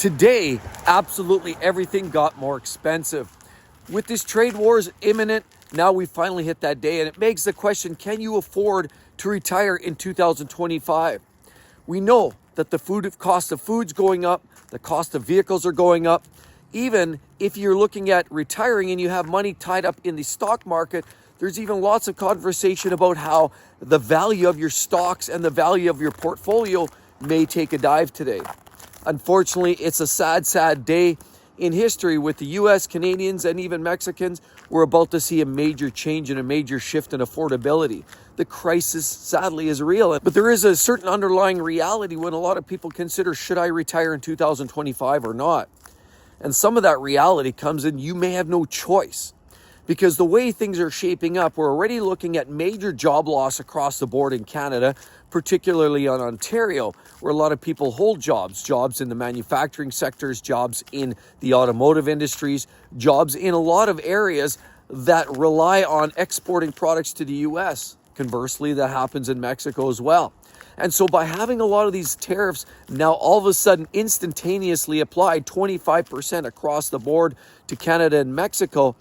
Today, absolutely everything got more expensive. With this trade wars imminent, now we finally hit that day, and it begs the question, can you afford to retire in 2025? We know that the cost of food's going up, the cost of vehicles are going up. Even if you're looking at retiring and you have money tied up in the stock market, there's even lots of conversation about how the value of your stocks and the value of your portfolio may take a dive today. Unfortunately, it's a sad, sad day in history with the US, Canadians, and even Mexicans. We're about to see a major change and a major shift in affordability. The crisis, sadly, is real. But there is a certain underlying reality when a lot of people consider, should I retire in 2025 or not? And some of that reality comes in, you may have no choice. Because the way things are shaping up, we're already looking at major job loss across the board in Canada, particularly on Ontario, where a lot of people hold jobs in the manufacturing sectors, jobs in the automotive industries, jobs in a lot of areas that rely on exporting products to the US. Conversely, that happens in Mexico as well. And so by having a lot of these tariffs now all of a sudden instantaneously applied 25% across the board to Canada and Mexico,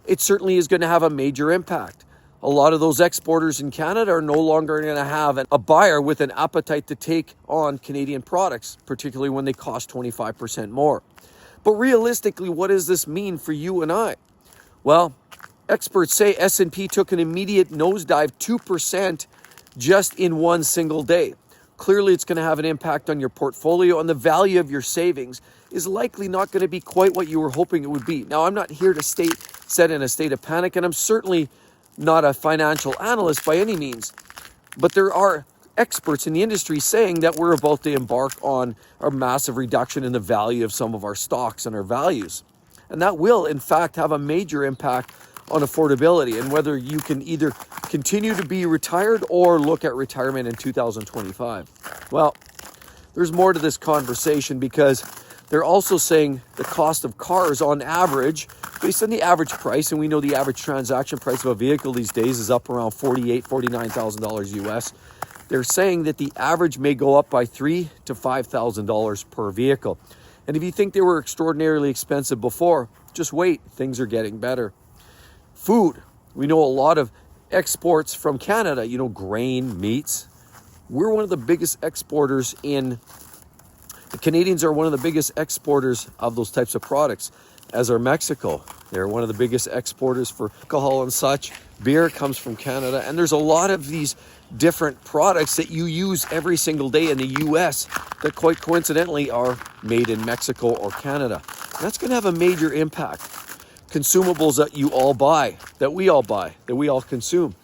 it certainly is going to have a major impact. A lot of those exporters in Canada are no longer going to have a buyer with an appetite to take on Canadian products, particularly when they cost 25% more. But realistically, what does this mean for you and I? Well, experts say S&P took an immediate nosedive 2% just in one single day. Clearly, it's going to have an impact on your portfolio, and the value of your savings is likely not going to be quite what you were hoping it would be. Now, I'm not here to set in a state of panic, and I'm certainly not a financial analyst by any means, but there are experts in the industry saying that we're about to embark on a massive reduction in the value of some of our stocks and our values. And that will, in fact, have a major impact on affordability and whether you can either continue to be retired or look at retirement in 2025. Well, there's more to this conversation because they're also saying the cost of cars on average, based on the average price, and we know the average transaction price of a vehicle these days is up around $49,000 US. They're saying that the average may go up by $3,000 to $5,000 per vehicle. And if you think they were extraordinarily expensive before, just wait, things are getting better. Food, we know a lot of exports from Canada, grain, meats. We're one of the biggest exporters the Canadians are one of the biggest exporters of those types of products, as are Mexico. They're one of the biggest exporters for alcohol and such. Beer comes from Canada, and there's a lot of these different products that you use every single day in the US that quite coincidentally are made in Mexico or Canada. And that's going to have a major impact. Consumables that you all buy, that we all consume,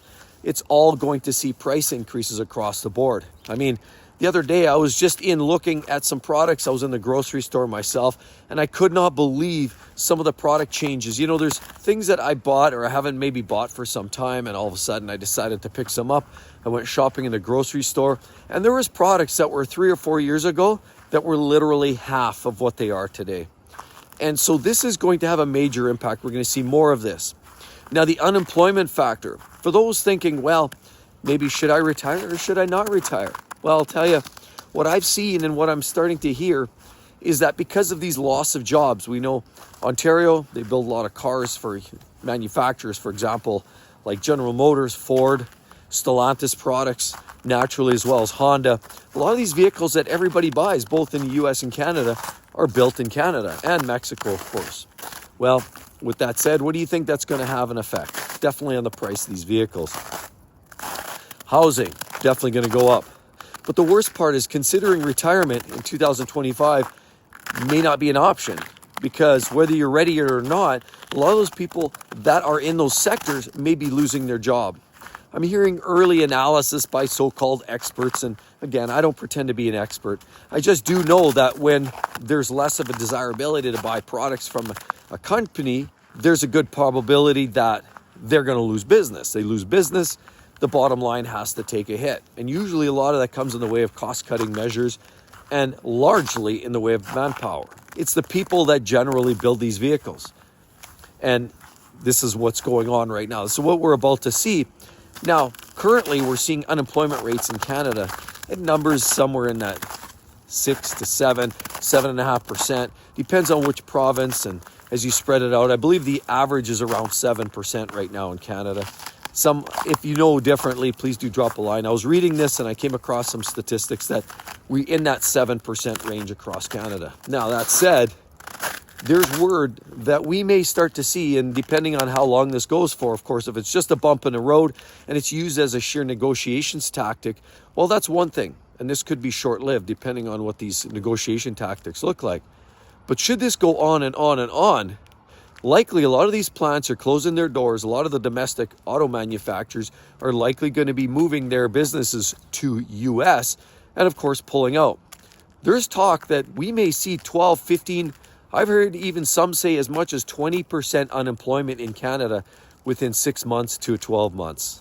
it's all going to see price increases across the board. I mean, the other day I was just looking at some products. I was in the grocery store myself, and I could not believe some of the product changes. There's things that I bought or I haven't maybe bought for some time, and all of a sudden I decided to pick some up. I went shopping in the grocery store, and there was products that were 3 or 4 years ago that were literally half of what they are today. And so this is going to have a major impact. We're going to see more of this. Now, the unemployment factor, for those thinking, well, maybe should I retire or should I not retire? Well, I'll tell you, what I've seen and what I'm starting to hear is that because of these loss of jobs, we know Ontario, they build a lot of cars for manufacturers, for example, like General Motors, Ford, Stellantis products, naturally, as well as Honda. A lot of these vehicles that everybody buys, both in the US and Canada, are built in Canada and Mexico, of course. Well, with that said, what do you think that's going to have an effect? Definitely on the price of these vehicles. Housing, definitely going to go up. But the worst part is considering retirement in 2025 may not be an option, because whether you're ready or not, a lot of those people that are in those sectors may be losing their job. I'm hearing early analysis by so-called experts, and again, I don't pretend to be an expert. I just do know that when there's less of a desirability to buy products from a company, there's a good probability that they're going to lose business. They lose business, the bottom line has to take a hit. And usually a lot of that comes in the way of cost-cutting measures and largely in the way of manpower. It's the people that generally build these vehicles. And this is what's going on right now. So what we're about to see. Now, currently we're seeing unemployment rates in Canada at numbers somewhere in that 6 to 7, 7.5%. Depends on which province, and as you spread it out, I believe the average is around 7% right now in Canada. If you know differently, please do drop a line. I was reading this and I came across some statistics that we're in that 7% range across Canada. Now, that said, there's word that we may start to see, and depending on how long this goes for, of course, if it's just a bump in the road and it's used as a sheer negotiations tactic, well, that's one thing. And this could be short-lived depending on what these negotiation tactics look like. But should this go on and on and on, likely a lot of these plants are closing their doors. A lot of the domestic auto manufacturers are likely going to be moving their businesses to US and, of course, pulling out. There's talk that we may see 12, 15, I've heard even some say as much as 20% unemployment in Canada within 6 months to 12 months.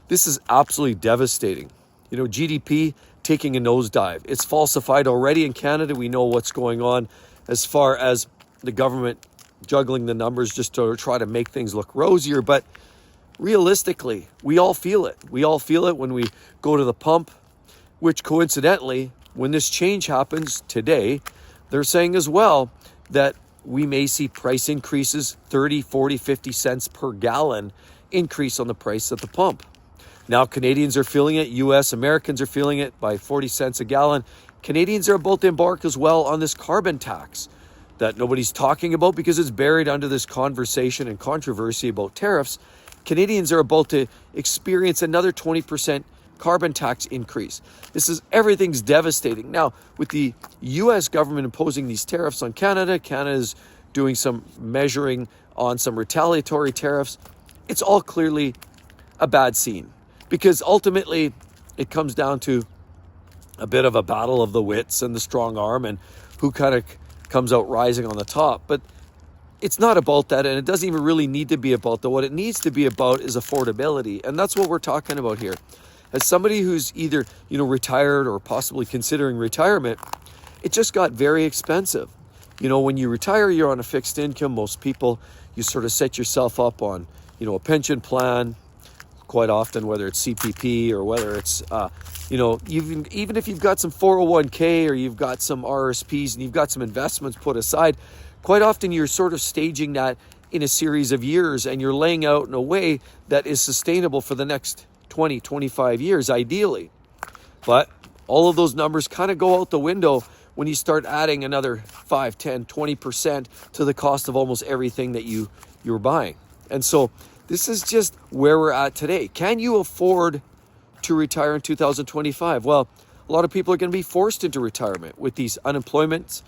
This is absolutely devastating. You know, GDP taking a nosedive. It's falsified already in Canada. We know what's going on as far as the government juggling the numbers just to try to make things look rosier. But realistically, we all feel it. We all feel it when we go to the pump, which coincidentally, when this change happens today, they're saying as well that we may see price increases, 30, 40, 50 cents per gallon increase on the price at the pump. Now, Canadians are feeling it. US Americans are feeling it by 40 cents a gallon. Canadians are about to embark as well on this carbon tax that nobody's talking about because it's buried under this conversation and controversy about tariffs. Canadians are about to experience another 20% carbon tax increase. Everything's devastating. Now, with the US government imposing these tariffs on Canada, Canada's doing some measuring on some retaliatory tariffs. It's all clearly a bad scene because ultimately it comes down to a bit of a battle of the wits and the strong arm and who kind of comes out rising on the top. But it's not about that, and it doesn't even really need to be about that. What it needs to be about is affordability, and that's what we're talking about here. As somebody who's either, retired or possibly considering retirement, it just got very expensive. When you retire, you're on a fixed income. Most people, you sort of set yourself up on, a pension plan, quite often, whether it's CPP or whether it's, even if you've got some 401k or you've got some RSPs and you've got some investments put aside, quite often you're sort of staging that in a series of years and you're laying out in a way that is sustainable for the next 20, 25 years, ideally. But all of those numbers kind of go out the window when you start adding another 5, 10, 20% to the cost of almost everything that you're buying. And so this is just where we're at today. Can you afford to retire in 2025? Well, a lot of people are going to be forced into retirement with these unemployment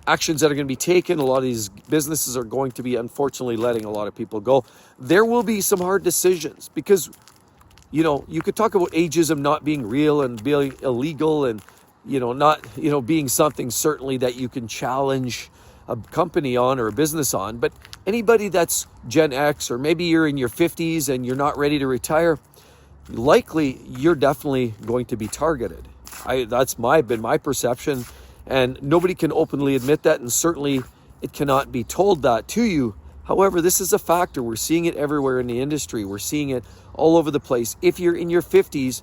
actions that are going to be taken. A lot of these businesses are going to be, unfortunately, letting a lot of people go. There will be some hard decisions because, you could talk about ageism not being real and being illegal and, not, being something certainly that you can challenge a company on or a business on. But anybody that's Gen X or maybe you're in your 50s and you're not ready to retire, likely you're definitely going to be targeted. That's been my perception. And nobody can openly admit that, and certainly it cannot be told that to you. However, this is a factor. We're seeing it everywhere in the industry. We're seeing it all over the place. If you're in your 50s,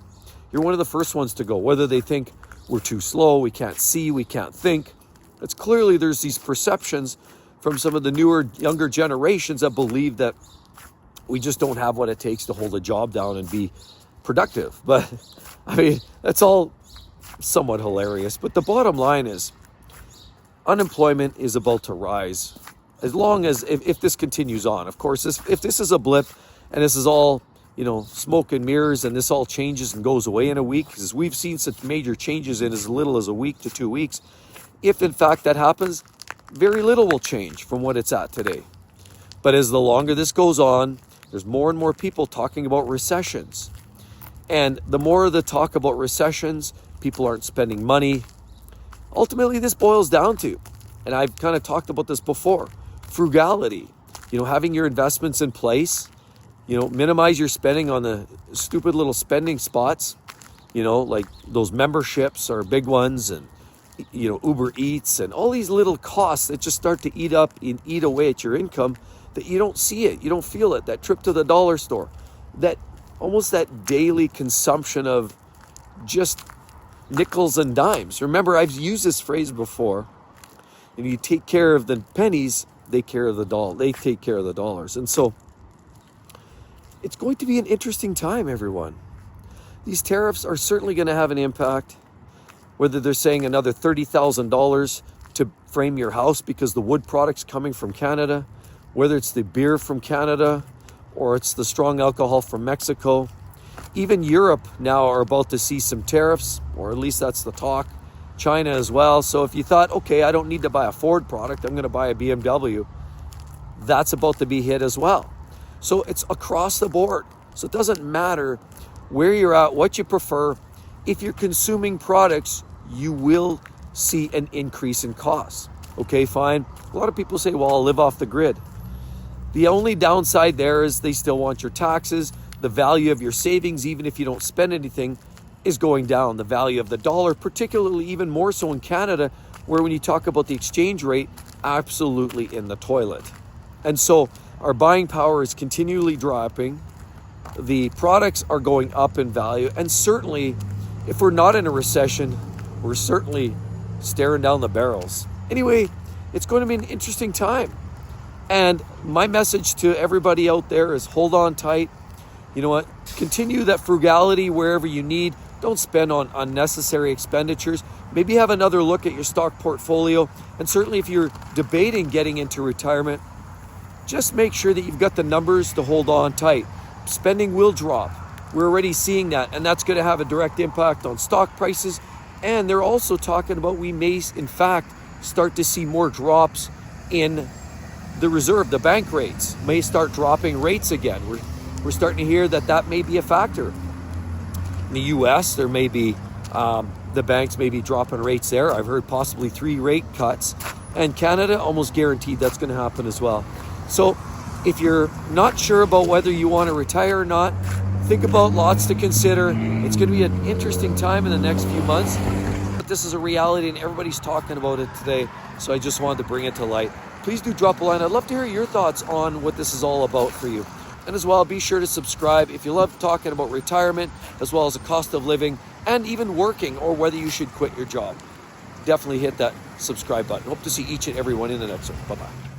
you're one of the first ones to go, whether they think we're too slow, we can't see, we can't think. It's clearly there's these perceptions from some of the newer, younger generations that believe that we just don't have what it takes to hold a job down and be productive. But, that's all somewhat hilarious. But the bottom line is unemployment is about to rise as long as if this continues on. Of course, if this is a blip and this is all smoke and mirrors and this all changes and goes away in a week, because we've seen such major changes in as little as a week to 2 weeks, if in fact that happens, very little will change from what it's at today. But as the longer this goes on, there's more and more people talking about recessions, and the more the talk about recessions, people aren't spending money. Ultimately, this boils down to, and I've kind of talked about this before, frugality. Having your investments in place, minimize your spending on the stupid little spending spots, like those memberships are big ones, and, Uber Eats and all these little costs that just start to eat up and eat away at your income that you don't see it, you don't feel it. That trip to the dollar store, that almost that daily consumption of just nickels and dimes. Remember, I've used this phrase before. If you take care of the pennies, they take care of the dollars. And so it's going to be an interesting time, everyone. These tariffs are certainly going to have an impact, whether they're saying another $30,000 to frame your house because the wood product's coming from Canada, whether it's the beer from Canada or it's the strong alcohol from Mexico. Even Europe now are about to see some tariffs, or at least that's the talk. China as well. So if you thought, okay, I don't need to buy a Ford product, I'm going to buy a BMW, that's about to be hit as well. So it's across the board. So it doesn't matter where you're at, what you prefer. If you're consuming products, you will see an increase in costs. Okay, fine. A lot of people say, well, I'll live off the grid. The only downside there is they still want your taxes. The value of your savings, even if you don't spend anything, is going down. The value of the dollar, particularly even more so in Canada, where when you talk about the exchange rate, absolutely in the toilet. And so our buying power is continually dropping. The products are going up in value. And certainly, if we're not in a recession, we're certainly staring down the barrels. Anyway, it's going to be an interesting time. And my message to everybody out there is hold on tight. You know what? Continue that frugality wherever you need. Don't spend on unnecessary expenditures. Maybe have another look at your stock portfolio. And certainly if you're debating getting into retirement, just make sure that you've got the numbers to hold on tight. Spending will drop. We're already seeing that. And that's going to have a direct impact on stock prices. And they're also talking about we may, in fact, start to see more drops in the reserve. The bank rates may start dropping rates again. We're starting to hear that may be a factor. In the U.S., there may be, the banks may be dropping rates there. I've heard possibly 3 rate cuts. And Canada, almost guaranteed that's going to happen as well. So if you're not sure about whether you want to retire or not, think about lots to consider. It's going to be an interesting time in the next few months. But this is a reality and everybody's talking about it today. So I just wanted to bring it to light. Please do drop a line. I'd love to hear your thoughts on what this is all about for you. And as well, be sure to subscribe if you love talking about retirement, as well as the cost of living, and even working, or whether you should quit your job. Definitely hit that subscribe button. Hope to see each and every one in the next one. Bye-bye.